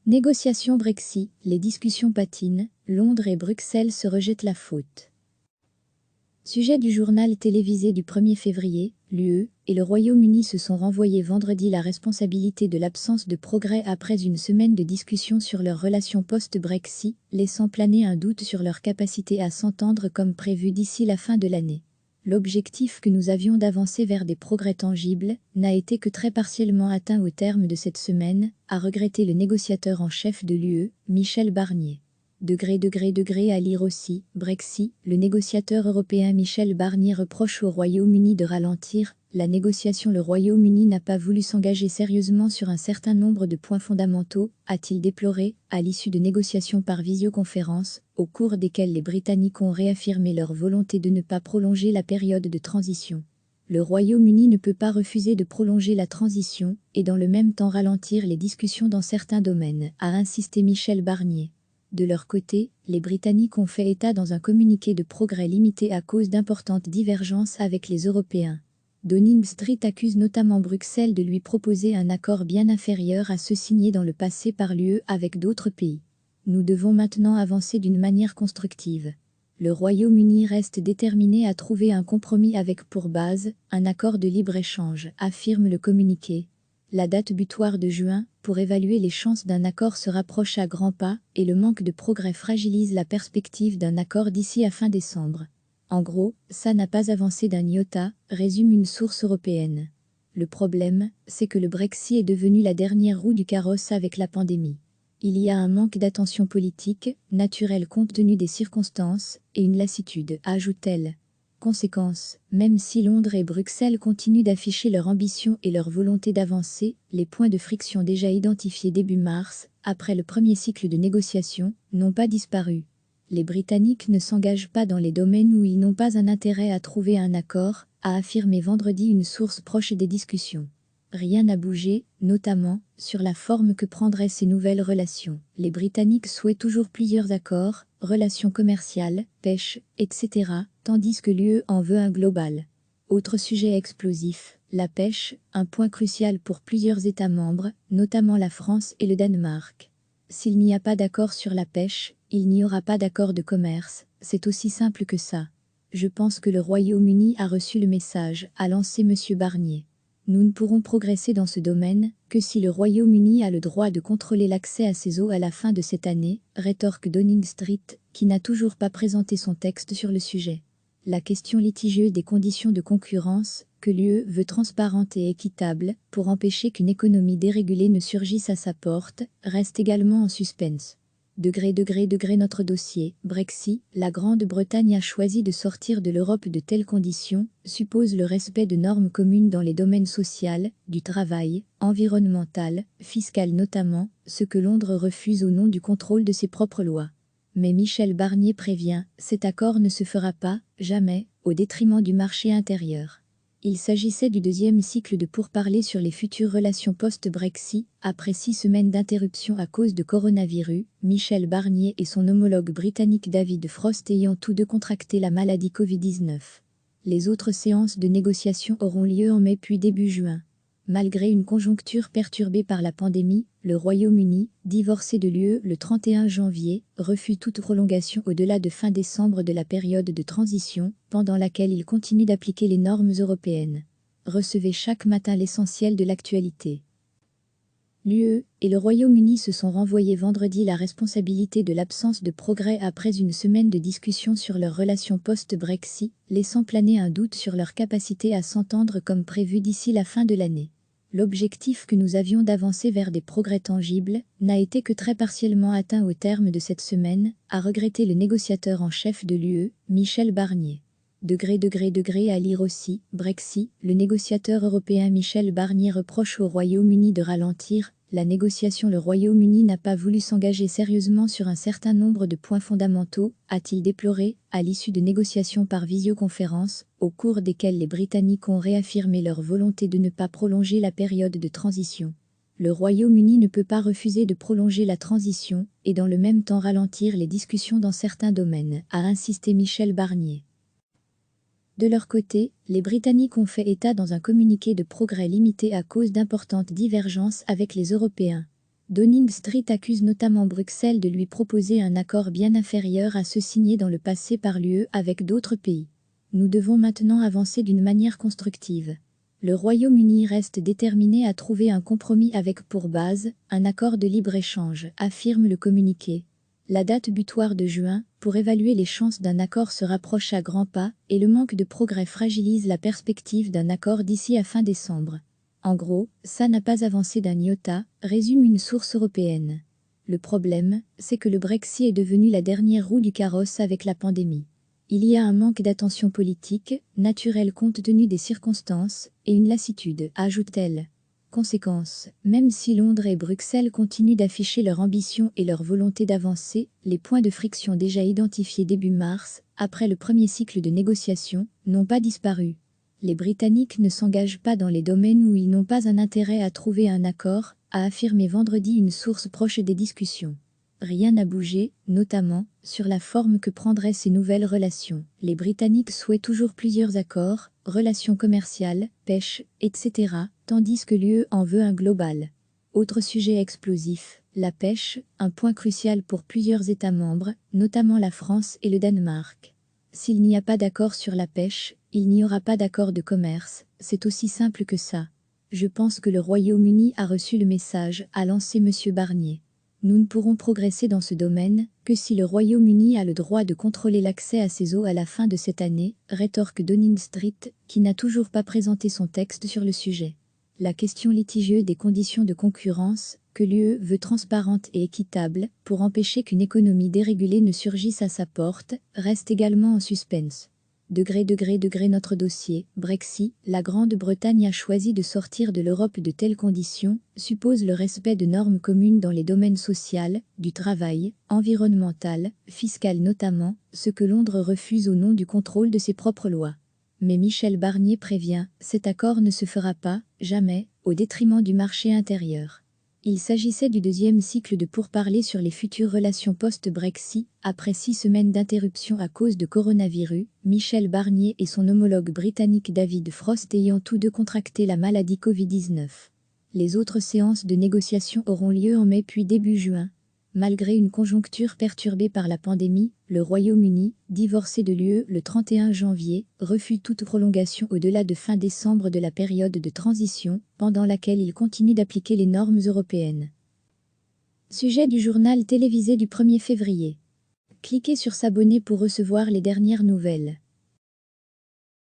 Négociation Brexit, les discussions patinent, Londres et Bruxelles se rejettent la faute. Sujet du journal télévisé du 1er février, l'UE et le Royaume-Uni se sont renvoyés vendredi la responsabilité de l'absence de progrès après une semaine de discussions sur leurs relations post-Brexit, laissant planer un doute sur leur capacité à s'entendre comme prévu d'ici la fin de l'année. L'objectif que nous avions d'avancer vers des progrès tangibles n'a été que très partiellement atteint au terme de cette semaine, a regretté le négociateur en chef de l'UE, Michel Barnier. À lire aussi, Brexit, le négociateur européen Michel Barnier reproche au Royaume-Uni de ralentir la négociation. Le Royaume-Uni n'a pas voulu s'engager sérieusement sur un certain nombre de points fondamentaux, a-t-il déploré, à l'issue de négociations par visioconférence, au cours desquelles les Britanniques ont réaffirmé leur volonté de ne pas prolonger la période de transition. Le Royaume-Uni ne peut pas refuser de prolonger la transition et dans le même temps ralentir les discussions dans certains domaines, a insisté Michel Barnier. De leur côté, les Britanniques ont fait état dans un communiqué de progrès limité à cause d'importantes divergences avec les Européens. Downing Street accuse notamment Bruxelles de lui proposer un accord bien inférieur à ceux signés dans le passé par l'UE avec d'autres pays. Nous devons maintenant avancer d'une manière constructive. Le Royaume-Uni reste déterminé à trouver un compromis avec pour base un accord de libre-échange, affirme le communiqué. La date butoir de juin, pour évaluer les chances d'un accord se rapproche à grands pas, et le manque de progrès fragilise la perspective d'un accord d'ici à fin décembre. En gros, ça n'a pas avancé d'un iota, résume une source européenne. Le problème, c'est que le Brexit est devenu la dernière roue du carrosse avec la pandémie. Il y a un manque d'attention politique, naturelle compte tenu des circonstances, et une lassitude, ajoute-t-elle. Conséquence, même si Londres et Bruxelles continuent d'afficher leur ambition et leur volonté d'avancer, les points de friction déjà identifiés début mars, après le premier cycle de négociation, n'ont pas disparu. Les Britanniques ne s'engagent pas dans les domaines où ils n'ont pas un intérêt à trouver un accord, a affirmé vendredi une source proche des discussions. Rien n'a bougé, notamment, sur la forme que prendraient ces nouvelles relations. Les Britanniques souhaitent toujours plusieurs accords, relations commerciales, pêche, etc., tandis que l'UE en veut un global. Autre sujet explosif, la pêche, un point crucial pour plusieurs États membres, notamment la France et le Danemark. S'il n'y a pas d'accord sur la pêche, il n'y aura pas d'accord de commerce, c'est aussi simple que ça. Je pense que le Royaume-Uni a reçu le message, a lancé M. Barnier. Nous ne pourrons progresser dans ce domaine que si le Royaume-Uni a le droit de contrôler l'accès à ces eaux à la fin de cette année, rétorque Downing Street, qui n'a toujours pas présenté son texte sur le sujet. La question litigieuse des conditions de concurrence, que l'UE veut transparente et équitable, pour empêcher qu'une économie dérégulée ne surgisse à sa porte, reste également en suspense. Notre dossier, Brexit, la Grande-Bretagne a choisi de sortir de l'Europe de telles conditions, suppose le respect de normes communes dans les domaines social, du travail, environnemental, fiscal notamment, ce que Londres refuse au nom du contrôle de ses propres lois. Mais Michel Barnier prévient, cet accord ne se fera pas, jamais, au détriment du marché intérieur. Il s'agissait du deuxième cycle de pourparlers sur les futures relations post-Brexit, après 6 semaines d'interruption à cause de coronavirus, Michel Barnier et son homologue britannique David Frost ayant tous deux contracté la maladie Covid-19. Les autres séances de négociation auront lieu en mai puis début juin. Malgré une conjoncture perturbée par la pandémie, le Royaume-Uni, divorcé de l'UE le 31 janvier, refuse toute prolongation au-delà de fin décembre de la période de transition, pendant laquelle il continue d'appliquer les normes européennes. Recevez chaque matin l'essentiel de l'actualité. L'UE et le Royaume-Uni se sont renvoyés vendredi la responsabilité de l'absence de progrès après une semaine de discussions sur leurs relations post-Brexit, laissant planer un doute sur leur capacité à s'entendre comme prévu d'ici la fin de l'année. L'objectif que nous avions d'avancer vers des progrès tangibles n'a été que très partiellement atteint au terme de cette semaine, a regretté le négociateur en chef de l'UE, Michel Barnier. À lire aussi, Brexit, le négociateur européen Michel Barnier reproche au Royaume-Uni de ralentir la négociation. Le Royaume-Uni n'a pas voulu s'engager sérieusement sur un certain nombre de points fondamentaux, a-t-il déploré, à l'issue de négociations par visioconférence, au cours desquelles les Britanniques ont réaffirmé leur volonté de ne pas prolonger la période de transition. Le Royaume-Uni ne peut pas refuser de prolonger la transition et dans le même temps ralentir les discussions dans certains domaines, a insisté Michel Barnier. De leur côté, les Britanniques ont fait état dans un communiqué de progrès limité à cause d'importantes divergences avec les Européens. Downing Street accuse notamment Bruxelles de lui proposer un accord bien inférieur à ceux signés dans le passé par l'UE avec d'autres pays. Nous devons maintenant avancer d'une manière constructive. Le Royaume-Uni reste déterminé à trouver un compromis avec pour base un accord de libre-échange, affirme le communiqué. La date butoir de juin, pour évaluer les chances d'un accord se rapproche à grands pas, et le manque de progrès fragilise la perspective d'un accord d'ici à fin décembre. En gros, ça n'a pas avancé d'un iota, résume une source européenne. Le problème, c'est que le Brexit est devenu la dernière roue du carrosse avec la pandémie. Il y a un manque d'attention politique, naturelle compte tenu des circonstances, et une lassitude, ajoute-t-elle. Conséquence, même si Londres et Bruxelles continuent d'afficher leur ambition et leur volonté d'avancer, les points de friction déjà identifiés début mars, après le premier cycle de négociations, n'ont pas disparu. Les Britanniques ne s'engagent pas dans les domaines où ils n'ont pas un intérêt à trouver un accord, a affirmé vendredi une source proche des discussions. Rien n'a bougé, notamment, sur la forme que prendraient ces nouvelles relations. Les Britanniques souhaitent toujours plusieurs accords, relations commerciales, pêche, etc., tandis que l'UE en veut un global. Autre sujet explosif, la pêche, un point crucial pour plusieurs États membres, notamment la France et le Danemark. S'il n'y a pas d'accord sur la pêche, il n'y aura pas d'accord de commerce, c'est aussi simple que ça. Je pense que le Royaume-Uni a reçu le message, a lancé M. Barnier. Nous ne pourrons progresser dans ce domaine que si le Royaume-Uni a le droit de contrôler l'accès à ses eaux à la fin de cette année, rétorque Downing Street, qui n'a toujours pas présenté son texte sur le sujet. La question litigieuse des conditions de concurrence, que l'UE veut transparentes et équitables, pour empêcher qu'une économie dérégulée ne surgisse à sa porte, reste également en suspense. Degré notre dossier, Brexit, la Grande-Bretagne a choisi de sortir de l'Europe de telles conditions, suppose le respect de normes communes dans les domaines social, du travail, environnemental, fiscal notamment, ce que Londres refuse au nom du contrôle de ses propres lois. Mais Michel Barnier prévient, cet accord ne se fera pas, jamais, au détriment du marché intérieur. Il s'agissait du deuxième cycle de pourparlers sur les futures relations post-Brexit, après 6 semaines d'interruption à cause de coronavirus, Michel Barnier et son homologue britannique David Frost ayant tous deux contracté la maladie Covid-19. Les autres séances de négociation auront lieu en mai puis début juin. Malgré une conjoncture perturbée par la pandémie, le Royaume-Uni, divorcé de l'UE le 31 janvier, refuse toute prolongation au-delà de fin décembre de la période de transition, pendant laquelle il continue d'appliquer les normes européennes. Sujet du journal télévisé du 1er février. Cliquez sur s'abonner pour recevoir les dernières nouvelles.